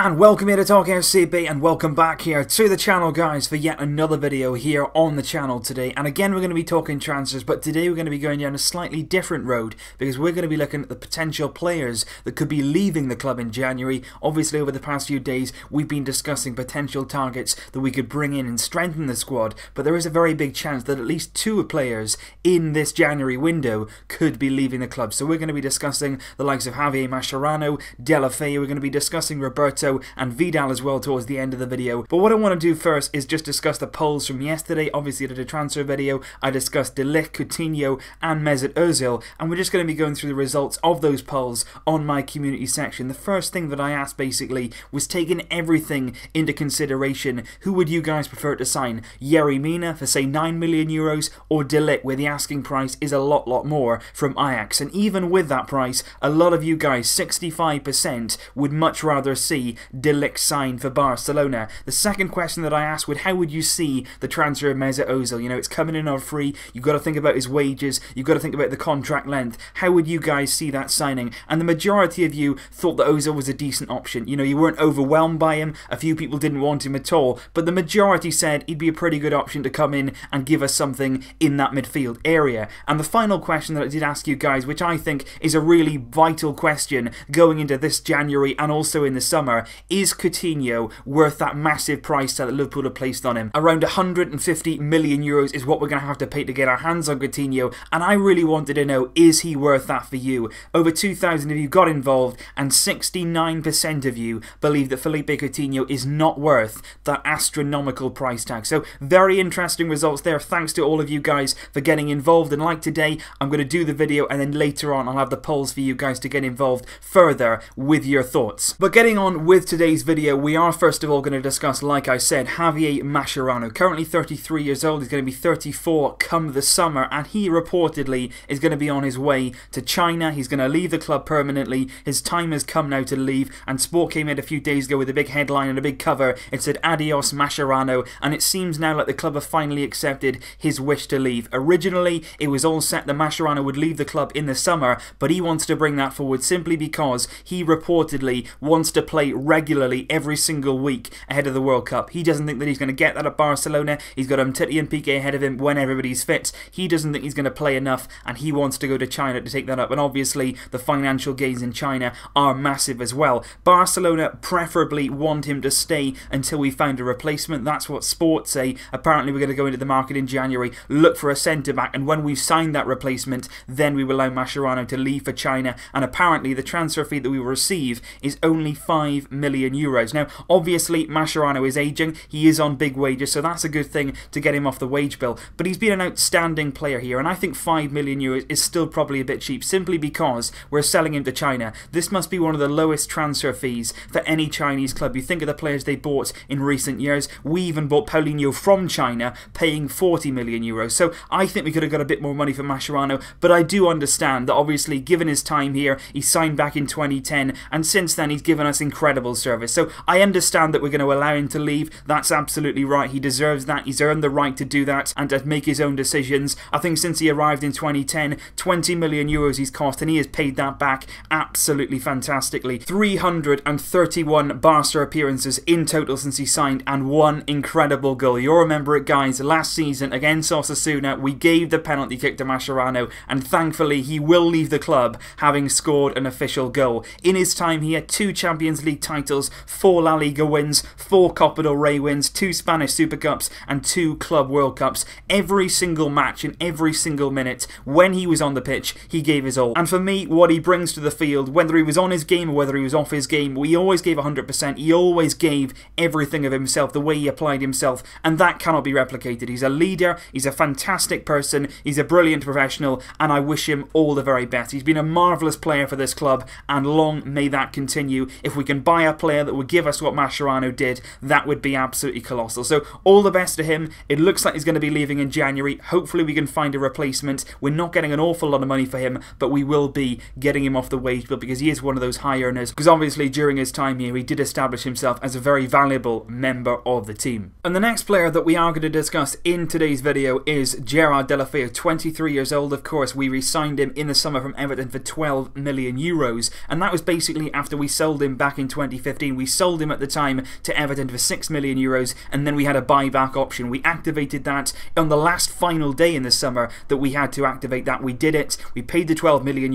and welcome here to Talk SCB, and welcome back here to the channel, guys, for yet another video here on the channel today. And again, we're going to be talking transfers, but today we're going to be going down a slightly different road, because we're going to be looking at the potential players that could be leaving the club in January. Obviously, over the past few days, we've been discussing potential targets that we could bring in and strengthen the squad, but there is a very big chance that at least two players in this January window could be leaving the club. So we're going to be discussing the likes of Mascherano, Delofeu. We're going to be discussing Roberto and Vidal as well towards the end of the video. But what I want to do first is just discuss the polls from yesterday. Obviously, I did a transfer video. I discussed Delofeu, Coutinho and Mesut Ozil, and we're just going to be going through the results of those polls on my community section. The first thing that I asked basically was taking everything into consideration. Who would you guys prefer to sign? Yerry Mina for say 9 million euros, or Delofeu, where the asking price is a lot more, from Ajax? And even with that price, a lot of you guys, 65%, would much rather see Delofeu signed for Barcelona. The second question that I asked was, how would you see the transfer of Mesut Ozil? You know, it's coming in on free. You've got to think about his wages. You've got to think about the contract length. How would you guys see that signing? And the majority of you thought that Ozil was a decent option. You know, you weren't overwhelmed by him. A few people didn't want him at all, but the majority said he'd be a pretty good option to come in and give us something in that midfield area. And the final question that I did ask you guys, which I think is a really vital question going into this January and also in the summer, is Coutinho worth that massive price that Liverpool have placed on him? Around 150 million euros is what we're going to have to pay to get our hands on Coutinho, and I really wanted to know, is he worth that for you? Over 2,000 of you got involved, and 69% of you believe that Felipe Coutinho is not worth that astronomical price tag. So very interesting results there. Thanks to all of you guys for getting involved, and like today, I'm going to do the video and then later on I'll have the polls for you guys to get involved further with your thoughts. But getting on with today's video, we are first of all going to discuss, like I said, Mascherano. Currently 33 years old, he's going to be 34 come the summer, and he reportedly is going to be on his way to China. He's going to leave the club permanently. His time has come now to leave, and Sport came in a few days ago with a big headline and a big cover. It said "Adios Mascherano," and it seems now like the club have finally accepted his wish to leave. Originally, it was all set that Mascherano would leave the club in the summer, but he wants to bring that forward simply because he reportedly wants to play regularly every single week ahead of the World Cup. He doesn't think that he's going to get that at Barcelona. He's got Titi and Piqué ahead of him when everybody's fit. He doesn't think he's going to play enough, and he wants to go to China to take that up. And obviously, the financial gains in China are massive as well. Barcelona preferably want him to stay until we find a replacement. That's what Sport say. Apparently, we're going to go into the market in January, look for a centre-back, and when we've signed that replacement, then we will allow Mascherano to leave for China. And apparently, the transfer fee that we will receive is only 5 million euros. Now, obviously, Mascherano is aging. He is on big wages, so that's a good thing to get him off the wage bill. But he's been an outstanding player here, and I think 5 million euros is still probably a bit cheap, simply because we're selling him to China. This must be one of the lowest transfer fees for any Chinese club. You think of the players they bought in recent years. We even bought Paulinho from China, paying 40 million euros. So I think we could have got a bit more money for Mascherano, but I do understand that obviously, given his time here, he signed back in 2010, and since then he's given us incredible service. So I understand that we're going to allow him to leave. That's absolutely right. He deserves that. He's earned the right to do that and to make his own decisions. I think since he arrived in 2010, 20 million euros he's cost, and he has paid that back absolutely fantastically. 331 Barca appearances in total since he signed, and one incredible goal. You'll remember it, guys. Last season against Osasuna, we gave the penalty kick to Mascherano, and thankfully he will leave the club having scored an official goal. In his time here, 2 Champions League titles, 4 La Liga wins, 4 Copa del Rey wins, 2 Spanish Super Cups, and 2 Club World Cups. Every single match and every single minute, when he was on the pitch, he gave his all. And for me, what he brings to the field, whether he was on his game or whether he was off his game, we always gave 100%. He always gave everything of himself, the way he applied himself, and that cannot be replicated. He's a leader, he's a fantastic person, he's a brilliant professional, and I wish him all the very best. He's been a marvellous player for this club, and long may that continue. If we can buy a player that would give us what Mascherano did, that would be absolutely colossal. So all the best to him. It looks like he's going to be leaving in January. Hopefully we can find a replacement. We're not getting an awful lot of money for him, but we will be getting him off the wage bill because he is one of those high earners, because obviously during his time here he did establish himself as a very valuable member of the team. And the next player that we are going to discuss in today's video is Gerard Deulofeu, 23 years old. Of course, we re-signed him in the summer from Everton for 12 million euros, and that was basically after we sold him back in 20 2015. We sold him at the time to Everton for €6 million, and then we had a buyback option. We activated that on the last final day in the summer that we had to activate that. We did it, we paid the €12 million,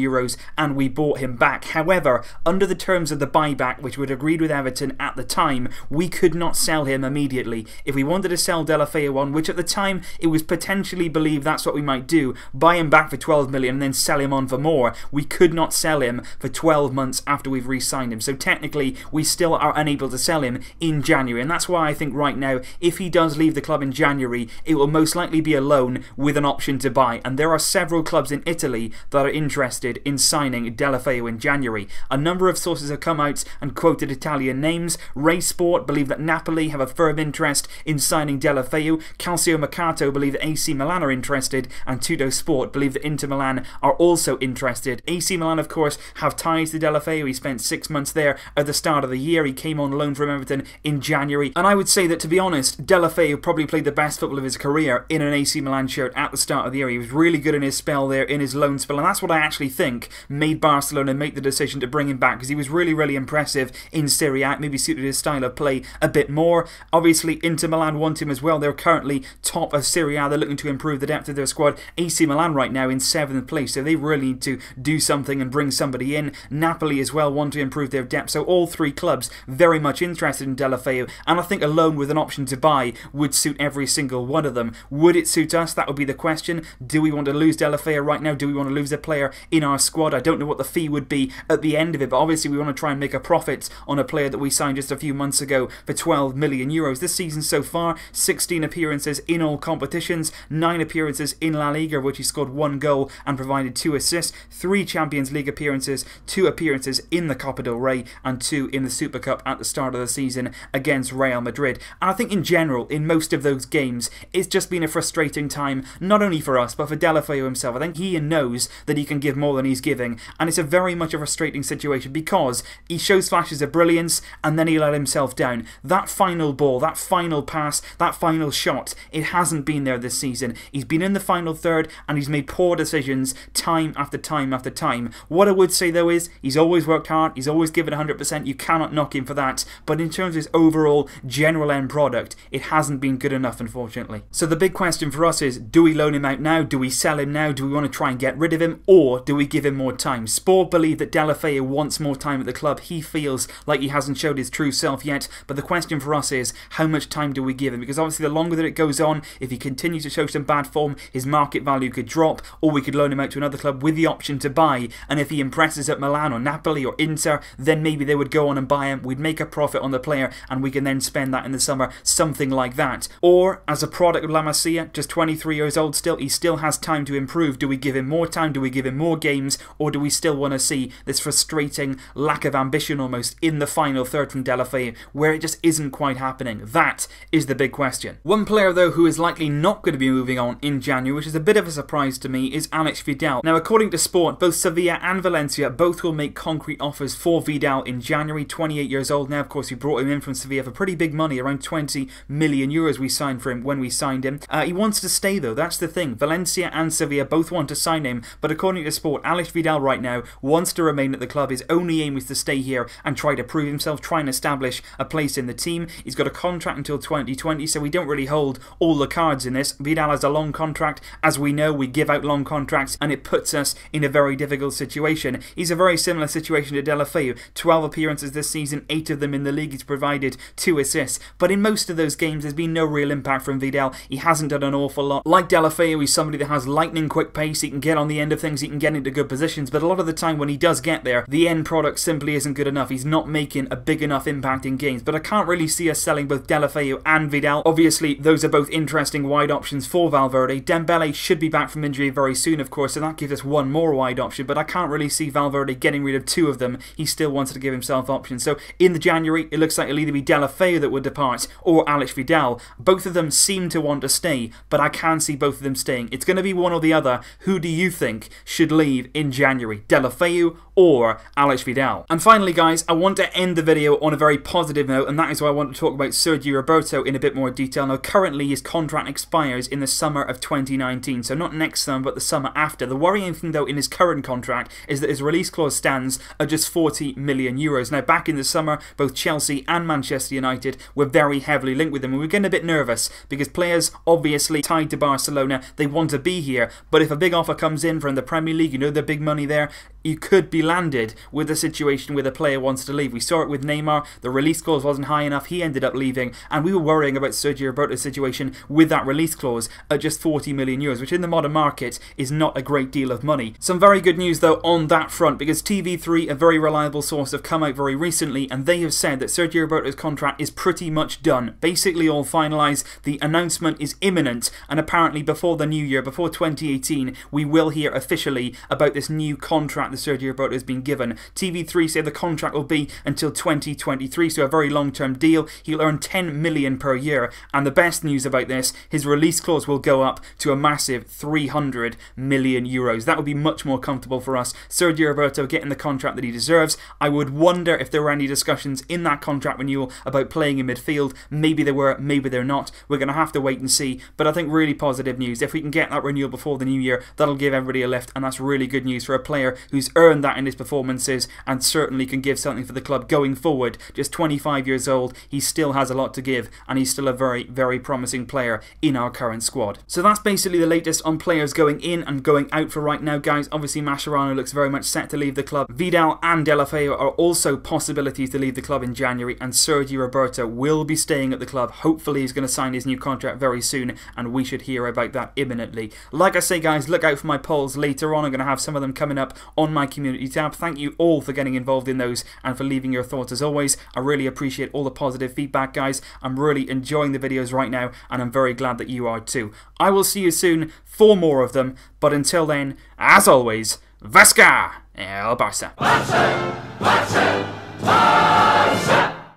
and we bought him back. However, under the terms of the buyback, which we'd agreed with Everton at the time, we could not sell him immediately. If we wanted to sell Delofeu on, which at the time it was potentially believed that's what we might do, buy him back for €12 million and then sell him on for more, we could not sell him for 12 months after we've re-signed him. So technically we still are unable to sell him in January, and that's why I think right now if he does leave the club in January, it will most likely be a loan with an option to buy, and there are several clubs in Italy that are interested in signing Delofeu in January. A number of sources have come out and quoted Italian names. Rai Sport believe that Napoli have a firm interest in signing Delofeu. Calcio Mercato believe that AC Milan are interested, and Tutto Sport believe that Inter Milan are also interested. AC Milan, of course, have ties to Delofeu. He spent 6 months there at the start of the year. He came on loan from Everton in January, and I would say that, to be honest, Delofeu probably played the best football of his career in an AC Milan shirt at the start of the year. He was really good in his spell there, in his loan spell, and that's what I actually think made Barcelona make the decision to bring him back, because he was really, really impressive in Serie A. Maybe suited his style of play a bit more. Obviously, Inter Milan want him as well. They're currently top of Serie A. They're looking to improve the depth of their squad. AC Milan right now in 7th place, so they really need to do something and bring somebody in. Napoli as well want to improve their depth, so all three clubs very much interested in Delofeu, and I think a loan with an option to buy would suit every single one of them. Would it suit us? That would be the question. Do we want to lose Delofeu right now? Do we want to lose a player in our squad? I don't know what the fee would be at the end of it, but obviously we want to try and make a profit on a player that we signed just a few months ago for €12 million. This season so far, 16 appearances in all competitions, 9 appearances in La Liga, which he scored 1 goal and provided 2 assists, 3 Champions League appearances, 2 appearances in the Copa del Rey, and 2 in the Super Cup at the start of the season against Real Madrid. And I think in general, in most of those games, it's just been a frustrating time, not only for us, but for Delofeu himself. I think he knows that he can give more than he's giving, and it's a very much a frustrating situation because he shows flashes of brilliance and then he let himself down. That final ball, that final pass, that final shot, it hasn't been there this season. He's been in the final third and he's made poor decisions time after time after time. What I would say though is he's always worked hard, he's always given 100%, you cannot knock him for that, but in terms of his overall general end product, it hasn't been good enough, unfortunately. So the big question for us is, do we loan him out now? Do we sell him now? Do we want to try and get rid of him? Or do we give him more time? Sport believe that Delofeu wants more time at the club. He feels like he hasn't showed his true self yet, but the question for us is, how much time do we give him? Because obviously the longer that it goes on, if he continues to show some bad form, his market value could drop, or we could loan him out to another club with the option to buy, and if he impresses at Milan or Napoli or Inter, then maybe they would go on and buy him, we'd make a profit on the player, and we can then spend that in the summer, something like that. Or, as a product of La Masia, just 23 years old still, he still has time to improve. Do we give him more time? Do we give him more games? Or do we still want to see this frustrating lack of ambition almost in the final third from Delofeu, where it just isn't quite happening? That is the big question. One player though who is likely not going to be moving on in January, which is a bit of a surprise to me, is Alex Vidal. Now according to Sport, both Sevilla and Valencia both will make concrete offers for Vidal in January. 28 years old now, of course we brought him in from Sevilla for pretty big money, around €20 million we signed for him when we signed him. He wants to stay though, that's the thing. Valencia and Sevilla both want to sign him, but according to Sport, Alex Vidal right now wants to remain at the club. His only aim is to stay here and try to prove himself, try and establish a place in the team. He's got a contract until 2020, so we don't really hold all the cards in this. Vidal has a long contract. As we know, we give out long contracts and it puts us in a very difficult situation. He's a very similar situation to Delofeu. 12 appearances this season, 8 of them in the league. He's provided 2 assists, but in most of those games there's been no real impact from Vidal. He hasn't done an awful lot. Like Delofeu, he's somebody that has lightning quick pace. He can get on the end of things, he can get into good positions, but a lot of the time when he does get there, the end product simply isn't good enough. He's not making a big enough impact in games, but I can't really see us selling both Delofeu and Vidal. Obviously, those are both interesting wide options for Valverde. Dembele should be back from injury very soon, of course, so that gives us one more wide option, but I can't really see Valverde getting rid of 2 of them. He still wants to give himself options. So in the January, it looks like it'll either be Delofeu that would depart or Alex Vidal. Both of them seem to want to stay, but I can see both of them staying. It's going to be one or the other. Who do you think should leave in January? Delofeu or Alex Vidal? And finally guys, I want to end the video on a very positive note, and that is why I want to talk about Sergi Roberto in a bit more detail. Now currently his contract expires in the summer of 2019, so not next summer but the summer after. The worrying thing though in his current contract is that his release clause stands at just €40 million. Now back in the summer, both Chelsea and Manchester United were very heavily linked with him, and we're getting a bit nervous because players obviously tied to Barcelona, they want to be here, but if a big offer comes in from the Premier League, you know the big money there, you could be landed with a situation where the player wants to leave. We saw it with Neymar, the release clause wasn't high enough, he ended up leaving, and we were worrying about Sergi Roberto's situation with that release clause at just 40 million euros, which in the modern market is not a great deal of money. Some very good news though on that front, because TV3, a very reliable source, have come out very recently and they have said that Sergi Roberto's contract is pretty much done, basically all finalised. The announcement is imminent, and apparently before the new year, before 2018, we will hear officially about this new contract that Sergi Roberto has been given. TV3 say the contract will be until 2023, so a very long-term deal. He'll earn 10 million per year, and the best news about this, his release clause will go up to a massive 300 million euros. That would be much more comfortable for us. Sergi Roberto getting the contract that he deserves. I would wonder if there were any discussions in that contract renewal about playing in midfield. Maybe there were, maybe they're not. We're going to have to wait and see, but I think really positive news. If we can get that renewal before the new year, that'll give everybody a lift, and that's really good news for a player who's earned that in his performances and certainly can give something for the club going forward. Just 25 years old, he still has a lot to give, and he's still a very, very promising player in our current squad. So that's basically the latest on players going in and going out for right now, guys. Obviously Mascherano looks very much set to leave the club. Vidal and Delofeu are also possibilities to leave the club in January, and Sergi Roberto will be staying at the club. Hopefully he's going to sign his new contract very soon, and we should hear about that imminently. Like I say, guys, look out for my polls later on. I'm going to have some of them coming up on my community tab. Thank you all for getting involved in those and for leaving your thoughts as always. I really appreciate all the positive feedback, guys. I'm really enjoying the videos right now, and I'm very glad that you are too. I will see you soon for more of them, but until then, as always, Vasca el Barça. Barça! Barça!